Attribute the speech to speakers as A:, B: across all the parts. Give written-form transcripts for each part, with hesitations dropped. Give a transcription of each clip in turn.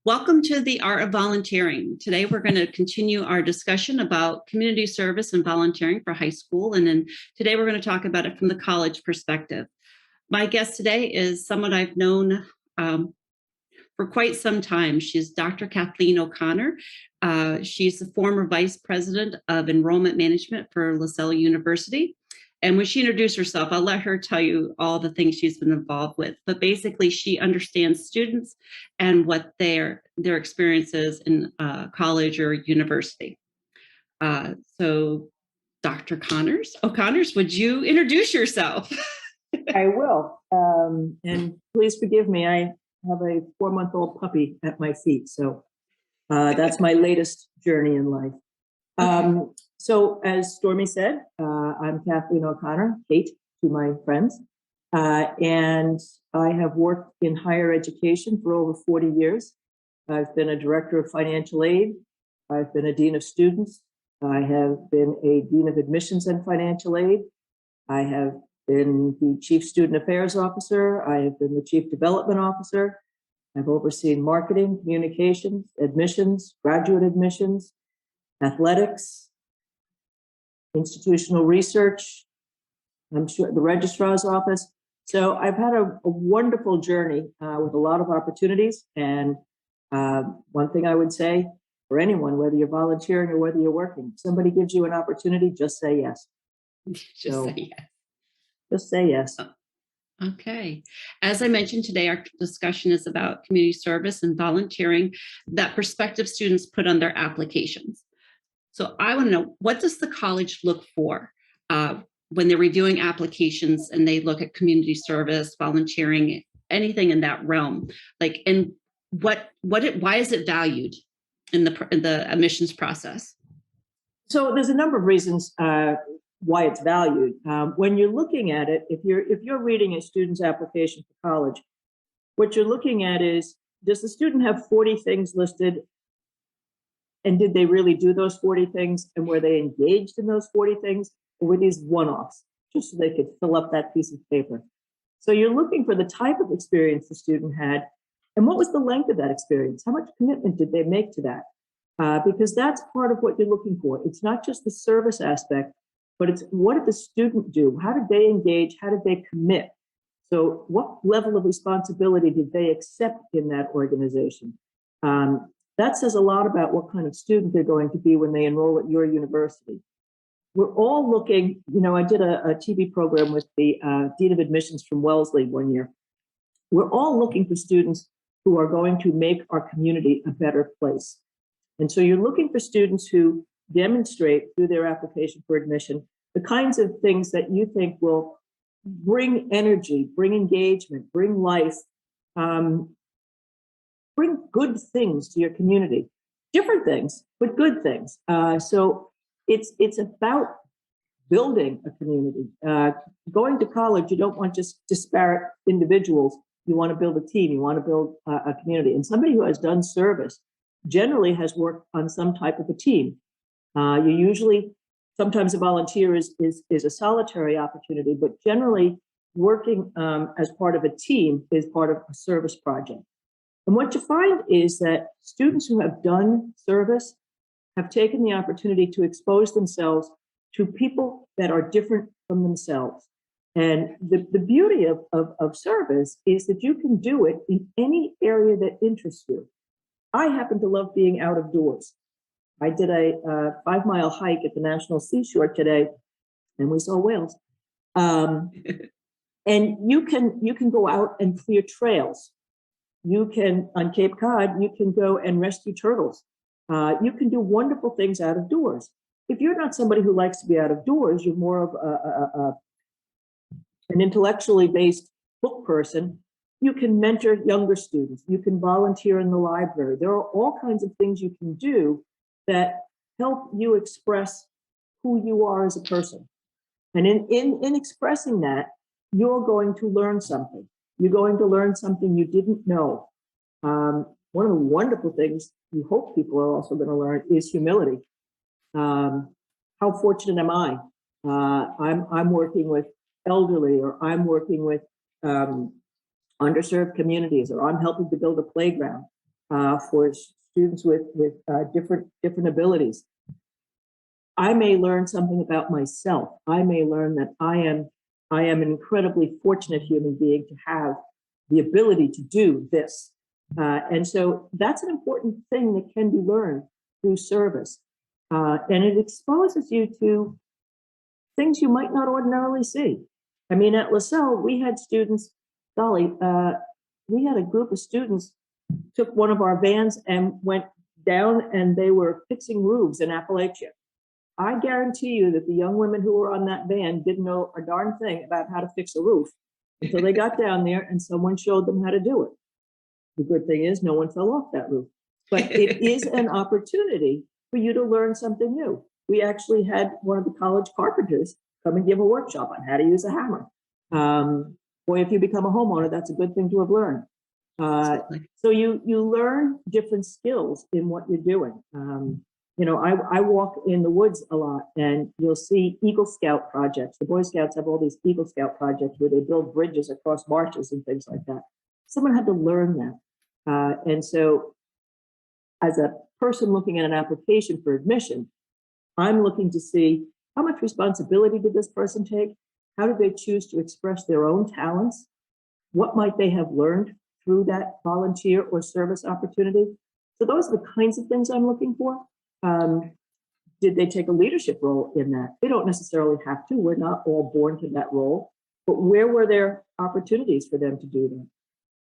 A: Welcome to the Art of Volunteering. Today we're going to continue our discussion about community service and volunteering for high school. And then today we're going to talk about it from the college perspective. My guest today is someone I've known for quite some time. She's Dr. Kathleen O'Connor. She's the former vice president of enrollment management for Lasell University. And when she introduced herself, I'll let her tell you all the things she's been involved with. But basically, she understands students and what their experience is in college or university. So, Dr. O'Connors, would you introduce yourself?
B: I will. And please forgive me. I have a 4-month-old puppy at my feet. So that's my latest journey in life. So as Stormy said, I'm Kathleen O'Connor, Kate to my friends, and I have worked in higher education for over 40 years. I've been a director of financial aid. I've been a dean of students. I have been a dean of admissions and financial aid. I have been the chief student affairs officer. I have been the chief development officer. I've overseen marketing, communications, admissions, graduate admissions, athletics, institutional research, I'm sure the registrar's office. So I've had a wonderful journey with a lot of opportunities. And one thing I would say for anyone, whether you're volunteering or whether you're working, if somebody gives you an opportunity, just say yes.
A: Say yes.
B: Just say yes.
A: Okay. As I mentioned today, our discussion is about community service and volunteering that prospective students put on their applications. So I want to know, what does the college look for when they're reviewing applications and they look at community service, volunteering, anything in that realm? Like, and why is it valued in the admissions process?
B: So there's a number of reasons why it's valued. When you're looking at it, if you're reading a student's application for college, what you're looking at is, does the student have 40 things listed? And did they really do those 40 things? And were they engaged in those 40 things? Or were these one-offs, just so they could fill up that piece of paper? So you're looking for the type of experience the student had, and what was the length of that experience? How much commitment did they make to that? Because that's part of what you're looking for. It's not just the service aspect, but it's what did the student do? How did they engage? How did they commit? So what level of responsibility did they accept in that organization? That says a lot about what kind of student they're going to be when they enroll at your university. We're all looking, I did a TV program with the Dean of Admissions from Wellesley one year. We're all looking for students who are going to make our community a better place. And so you're looking for students who demonstrate through their application for admission the kinds of things that you think will bring energy, bring engagement, bring life, bring good things to your community. Different things, but good things. So it's about building a community. Going to college, you don't want just disparate individuals. You want to build a team. You want to build a community. And somebody who has done service generally has worked on some type of a team. You usually, sometimes a volunteer is a solitary opportunity, but generally working as part of a team is part of a service project. And what you find is that students who have done service have taken the opportunity to expose themselves to people that are different from themselves. And the beauty of service is that you can do it in any area that interests you. I happen to love being out of doors. I did a 5-mile hike at the National Seashore today, and we saw whales. And you can go out and clear trails. You can, on Cape Cod, you can go and rescue turtles. You can do wonderful things out of doors. If you're not somebody who likes to be out of doors, you're more of an intellectually based book person, you can mentor younger students. You can volunteer in the library. There are all kinds of things you can do that help you express who you are as a person. And in expressing that, you're going to learn something. You're going to learn something you didn't know. One of the wonderful things you hope people are also going to learn is humility. How fortunate am I? I'm working with elderly, or I'm working with underserved communities, or I'm helping to build a playground. for students with different abilities. I may learn something about myself. I may learn that I am an incredibly fortunate human being to have the ability to do this. And so that's an important thing that can be learned through service. And it exposes you to things you might not ordinarily see. I mean, at Lasell, we had students, golly, we had a group of students took one of our vans and went down and they were fixing roofs in Appalachia. I guarantee you that the young women who were on that van didn't know a darn thing about how to fix a roof until they got down there and someone showed them how to do it. The good thing is no one fell off that roof, but it is an opportunity for you to learn something new. We actually had one of the college carpenters come and give a workshop on how to use a hammer. Boy, if you become a homeowner, that's a good thing to have learned. So you learn different skills in what you're doing. You know, I walk in the woods a lot and you'll see Eagle Scout projects. The Boy Scouts have all these Eagle Scout projects where they build bridges across marshes and things like that. Someone had to learn that. And so as a person looking at an application for admission, I'm looking to see how much responsibility did this person take? How did they choose to express their own talents? What might they have learned through that volunteer or service opportunity? So those are the kinds of things I'm looking for. Did they take a leadership role in that? They don't necessarily have to. We're not all born to that role. But where were there opportunities for them to do that?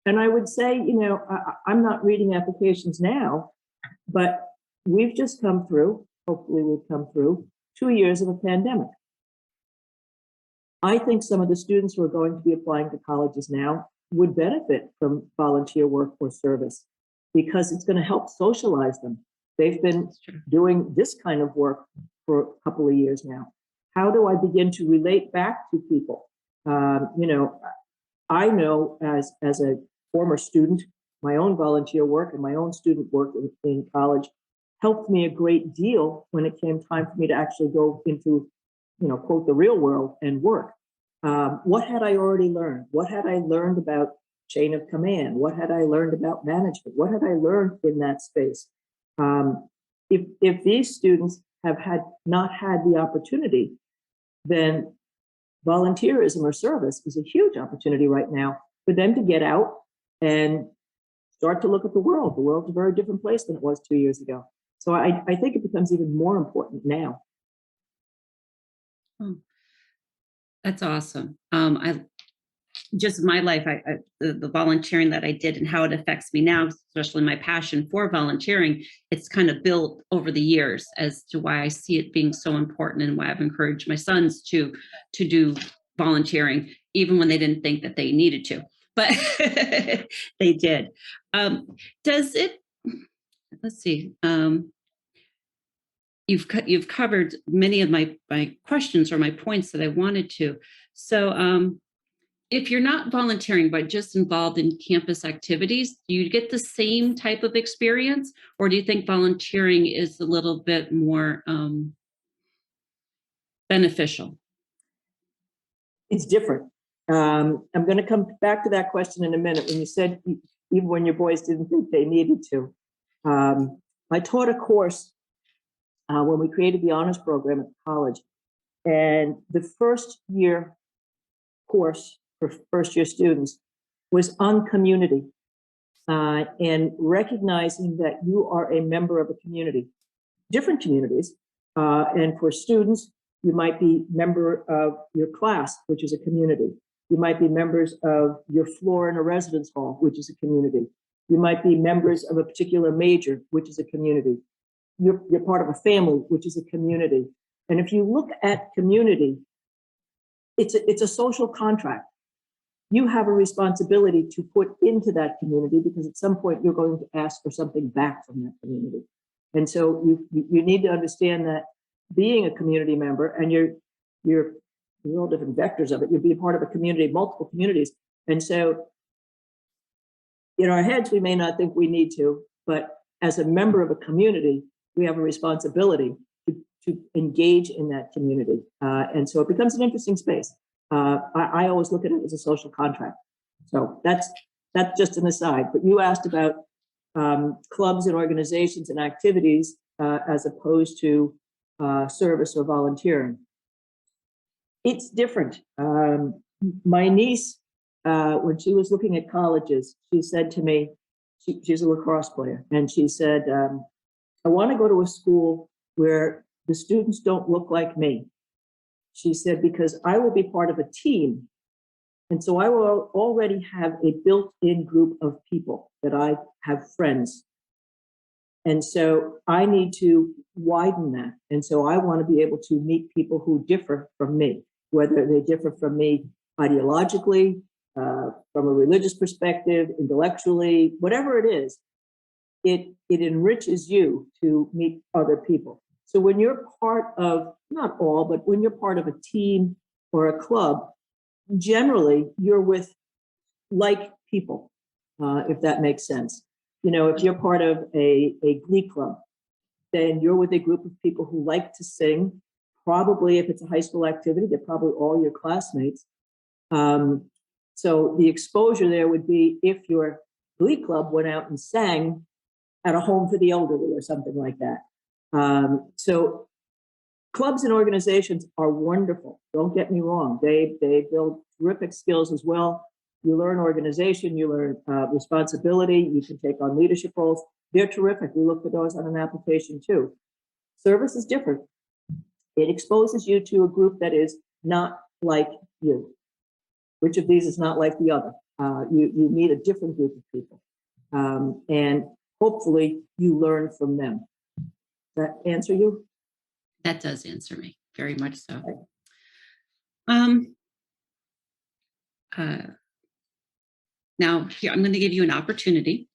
B: And I would say, you know, I'm not reading applications now, but we've just come through, hopefully we've come through 2 years of a pandemic. I think some of the students who are going to be applying to colleges now would benefit from volunteer work or service because it's going to help socialize them. They've been doing this kind of work for a couple of years now. How do I begin to relate back to people? You know, I know as a former student, my own volunteer work and my own student work in college helped me a great deal when it came time for me to actually go into, you know, quote, the real world and work. What had I already learned? What had I learned about chain of command? What had I learned about management? What had I learned in that space? If these students have not had the opportunity, then volunteerism or service is a huge opportunity right now for them to get out and start to look at the world. The world's a very different place than it was 2 years ago. So I think it becomes even more important now.
A: Oh, that's awesome. I just my life, the volunteering that I did and how it affects me now, especially my passion for volunteering, it's kind of built over the years as to why I see it being so important and why I've encouraged my sons to do volunteering, even when they didn't think that they needed to, but they did. Does it, let's see, you've covered many of my questions or my points that I wanted to. So if you're not volunteering, but just involved in campus activities, do you get the same type of experience? Or do you think volunteering is a little bit more beneficial?
B: It's different. I'm going to come back to that question in a minute. When you said, even when your boys didn't think they needed to. I taught a course when we created the honors program at college. And the first year course for first year students was on community and recognizing that you are a member of a community, different communities. And for students, you might be member of your class, which is a community. You might be members of your floor in a residence hall, which is a community. You might be members of a particular major, which is a community. You're part of a family, which is a community. And if you look at community, it's a social contract. You have a responsibility to put into that community because at some point you're going to ask for something back from that community. And so you need to understand that being a community member, and you're all different vectors of it, you'll be a part of a community, multiple communities. And so in our heads, we may not think we need to, but as a member of a community, we have a responsibility to engage in that community. And so it becomes an interesting space. I always look at it as a social contract. So that's just an aside. But you asked about clubs and organizations and activities as opposed to service or volunteering. It's different. My niece, when she was looking at colleges, she said to me, she's a lacrosse player, and she said, I want to go to a school where the students don't look like me. She said, because I will be part of a team. And so I will already have a built-in group of people that I have friends. And so I need to widen that. And so I want to be able to meet people who differ from me, whether they differ from me ideologically, from a religious perspective, intellectually, whatever it is, it enriches you to meet other people. So when you're part of, not all, but when you're part of a team or a club, generally you're with like people, if that makes sense. You know, if you're part of a glee club, then you're with a group of people who like to sing. Probably if it's a high school activity, they're probably all your classmates. So the exposure there would be if your glee club went out and sang at a home for the elderly or something like that. So clubs and organizations are wonderful. Don't get me wrong. They build terrific skills as well. You learn organization, you learn responsibility, you can take on leadership roles. They're terrific. We look for those on an application too. Service is different. It exposes you to a group that is not like you. Which of these is not like the other? You meet a different group of people. And hopefully you learn from them. Does that answer you?
A: That does answer me, very much so. Now, here, I'm going to give you an opportunity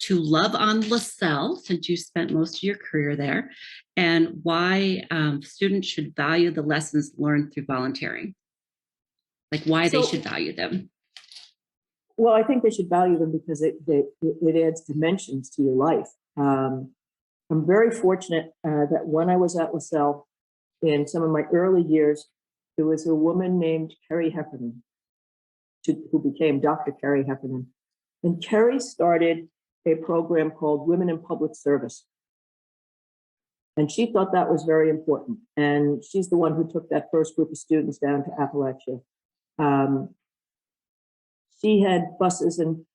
A: to love on Lasell, since you spent most of your career there, and why students should value the lessons learned through volunteering. Like why they should value them.
B: Well, I think they should value them because it adds dimensions to your life. I'm very fortunate that when I was at Lasell in some of my early years, there was a woman named Carrie Heffernan, who became Dr. Carrie Heffernan. And Carrie started a program called Women in Public Service. And she thought that was very important. And she's the one who took that first group of students down to Appalachia. She had buses and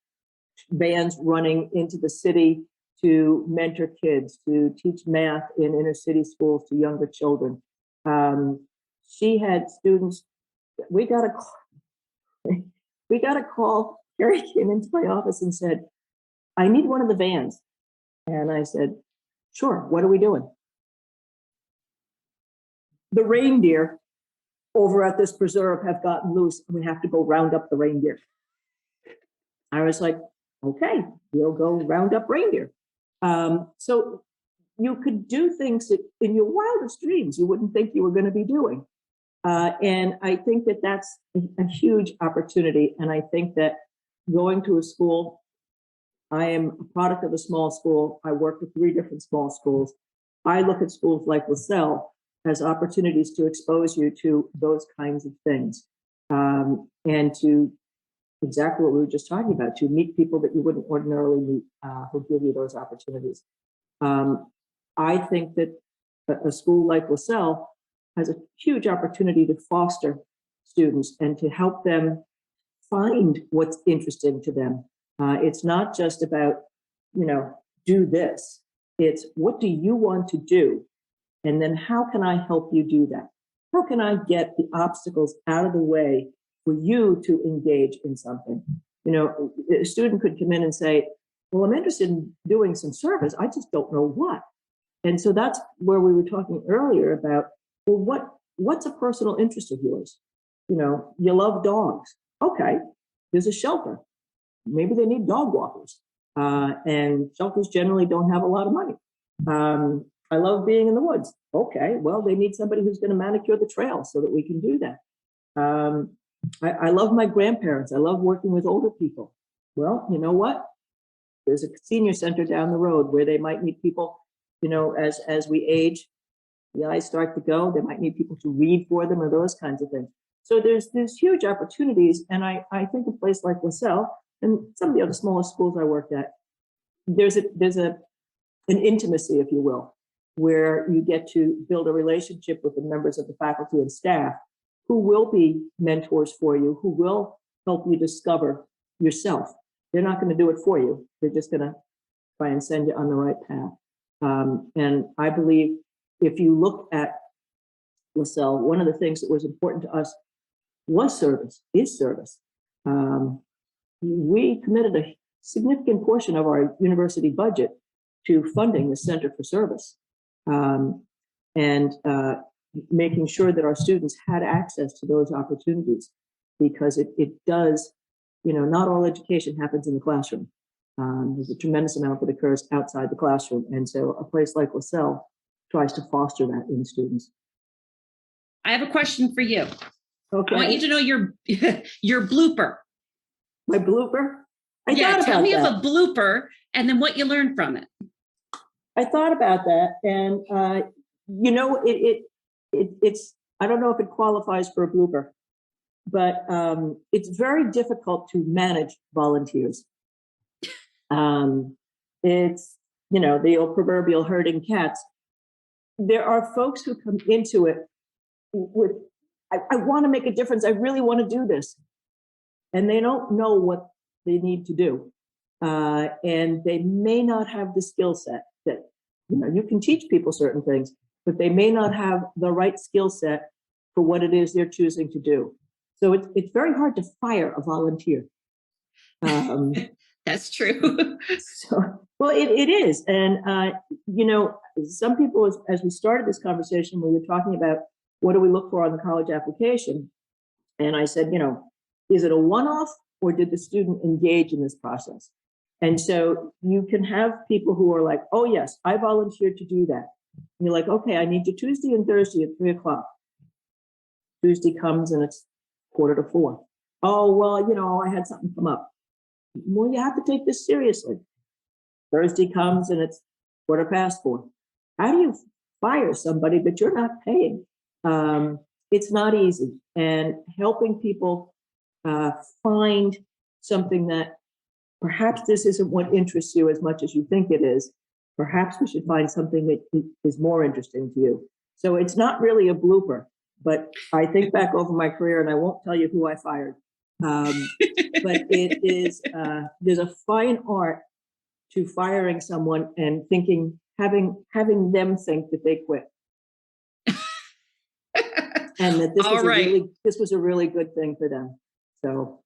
B: vans running into the city to mentor kids, to teach math in inner city schools to younger children. She had students. We got a call. Carrie came into my office and said, "I need one of the vans." And I said, "Sure. What are we doing?" "The reindeer over at this preserve have gotten loose, and we have to go round up the reindeer." I was like, "Okay, we'll go round up reindeer." So you could do things that in your wildest dreams you wouldn't think you were going to be doing. And I think that that's a huge opportunity. And I think that going to a school, I am a product of a small school. I work with 3 different small schools. I look at schools like Lasell as opportunities to expose you to those kinds of things, and to exactly what we were just talking about, to meet people that you wouldn't ordinarily meet, who give you those opportunities. I think that a school like Lasell has a huge opportunity to foster students and to help them find what's interesting to them. It's not just about, do this. It's what do you want to do? And then how can I help you do that? How can I get the obstacles out of the way for you to engage in something? A student could come in and say, "Well, I'm interested in doing some service. I just don't know what." And so that's where we were talking earlier about, well, what's a personal interest of yours? You love dogs. Okay, there's a shelter. Maybe they need dog walkers. And shelters generally don't have a lot of money. I love being in the woods. Okay, well, they need somebody who's going to manicure the trail so that we can do that. I love my grandparents. I love working with older people. Well, you know what? There's a senior center down the road where they might need people, as we age, the eyes start to go. They might need people to read for them or those kinds of things. So there's huge opportunities. And I think a place like Lasell and some of the other smaller schools I worked at, there's an intimacy, if you will, where you get to build a relationship with the members of the faculty and staff who will be mentors for you, who will help you discover yourself. They're not going to do it for you. They're just going to try and send you on the right path. And I believe if you look at Lasell, one of the things that was important to us was service, is service. We committed a significant portion of our university budget to funding the Center for Service, and making sure that our students had access to those opportunities, because it does, not all education happens in the classroom. There's a tremendous amount that occurs outside the classroom. And so a place like Lasell tries to foster that in students.
A: I have a question for you.
B: Okay.
A: I want you to know your blooper.
B: My blooper?
A: Tell me of a blooper and then what you learned from it.
B: I thought about that, and it's, I don't know if it qualifies for a blooper, but it's very difficult to manage volunteers. It's, the old proverbial herding cats. There are folks who come into it with, I want to make a difference. I really want to do this. And they don't know what they need to do. And they may not have the skill set that, you can teach people certain things, but they may not have the right skill set for what it is they're choosing to do. So it's very hard to fire a volunteer.
A: That's true.
B: Well, it is. And, some people, as we started this conversation, we were talking about what do we look for on the college application? And I said, is it a one-off or did the student engage in this process? And so you can have people who are like, oh, yes, I volunteered to do that. And you're like, okay, I need you Tuesday and Thursday at 3:00. Tuesday comes and it's 3:45. Oh, well, I had something come up. Well, you have to take this seriously. Thursday comes and it's 4:15. How do you fire somebody that you're not paying? It's not easy. And helping people find something that perhaps this isn't what interests you as much as you think it is. Perhaps we should find something that is more interesting to you. So it's not really a blooper, but I think back over my career and I won't tell you who I fired. But it is, there's a fine art to firing someone and having them think that they quit. And that this was a really good thing for them. So.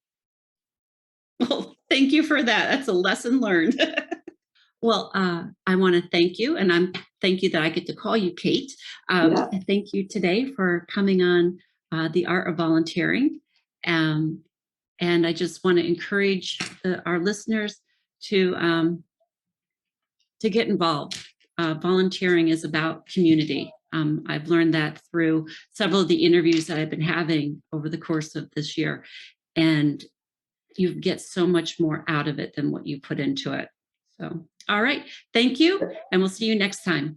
A: Well, thank you for that. That's a lesson learned. Well, I want to thank you, and thank you that I get to call you Kate. Thank you today for coming on The Art of Volunteering. And I just want to encourage our listeners to get involved. Volunteering is about community. I've learned that through several of the interviews that I've been having over the course of this year. And you get so much more out of it than what you put into it. So, all right. Thank you. And we'll see you next time.